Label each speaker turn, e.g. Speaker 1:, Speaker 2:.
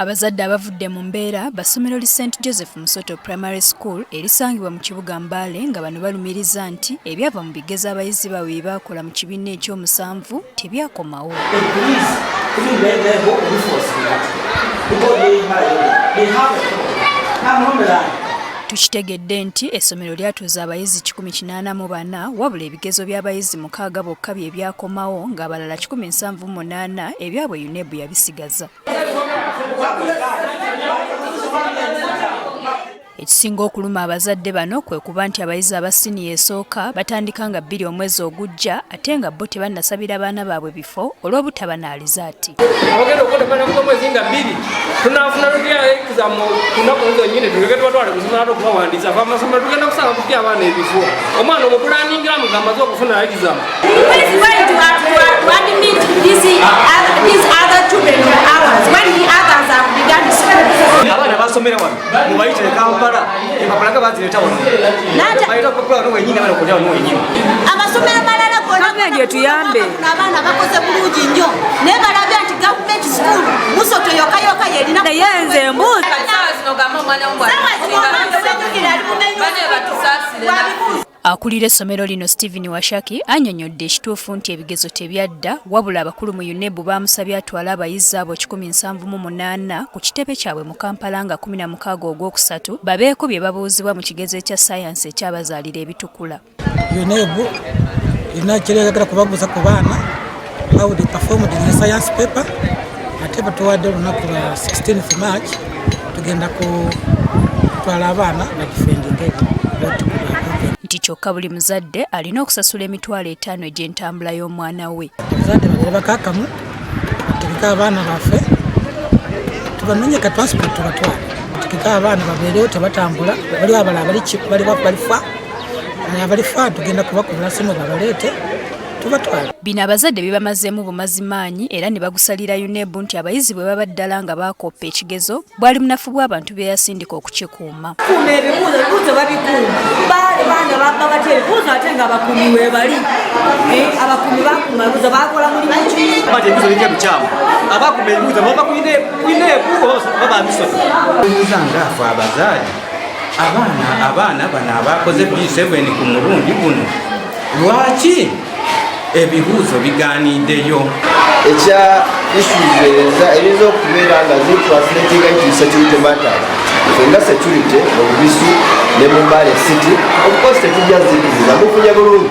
Speaker 1: Abazadde abavudde mu mbeera basomero li St. Joseph Musoto Primary School erisangibwa mu kibuga Mbale nga bano balumiriza nti ebyava mu bigezo abayizi baabwe bye baakola mu kibiina eky'omusanvu tebyakomawo. Tukitegedde nti essomero lyatuuza abayizi 184 wabula ebigezo by'abayizi 6 bokka bye byakomawo ng'abalala 178 ebyabwe UNEB yabisigaza. Ekisinga okuluma abazadde bano kwe kuba nti abayizi aba siniya esooka batandika nga 2 omwezi ogujja ate nga bo tebannasabira baana baabwe bifo olw'obutaba na alizaati.
Speaker 2: Abagenda okukola ku mwezi nga 2 tunaafuna lutya exam kunaku nzo nyine tugende twatwale kusoma nato kubawandiisa fa amasomero tugenda kusaba kutya abaana ebifo omwana omupulaningira mugamba zo okufuna exam.
Speaker 3: Abana basomera wano mubayite Kampala ebapulaga bazireta wano bayita kokula no wenyine bano kujja no wenyine
Speaker 4: amasomero malala kona
Speaker 5: ndio tuyambe
Speaker 4: abana bakoze bulungi nnyo ne balabya nti government school Musoto yoka yelina
Speaker 5: na yenze mbuzi
Speaker 1: Akulira essomero lino Stephen Washaki annyonnyodde ekituufu nti ebigezo tebyadda wabula abakulu mu UNEB baamusabye atwala abayizi abo 178 ku kitebe kyabwe mu Kampala nga 16 ogwokusatu babeeko bye babuuzibwa mu kigezo ekya science ekyabazaalira ebitukula.
Speaker 6: UNEB inakiregera kubabuuza ku baana how they performed in the science paper ate batuwadde olunaku lwa 16th March tugenda kutwala abaana bagifendinge nti kyokka buli muzadde alina okusasula emitwalo 5 egy'entambula y'omwana we. Abazadde babere bakakamu bategeka abaana baffe tubamenye ka transport tubatwala bategeka abaana babeerewo tebatambula bali abala abalifa tugenda kubakubula simu babaleete tubatwala.
Speaker 1: Bino abazadde bibamazeemu bumazi maanyi era ne bagusalira UNEB nti abayizi bwe baba ddala nga baakoppa ekigezo bwali munafu bw'abantu be yasindika okukikuuma.
Speaker 5: Ebibuuzo babikuuma baali baana babba batya ebibuuzo ate nga abakuumi weebali abakuumi bakuuma ebibuuzo baakola mulimu ki
Speaker 3: bati ebibuuzo bijja bikyamu abakuuma ebibuuzo baba UNEB baba Musoto ebibuuzo ngaafe abazaali abaana bano abakoze B7 ku mulundi guno lwaki ebibuuzo bigaaniddeyo
Speaker 7: ekya issues erizo okubeera nga zitranslatinga into security matters nga security obubisu ne mu Mbale city of course tetujja zikiriza mufunye bulungi.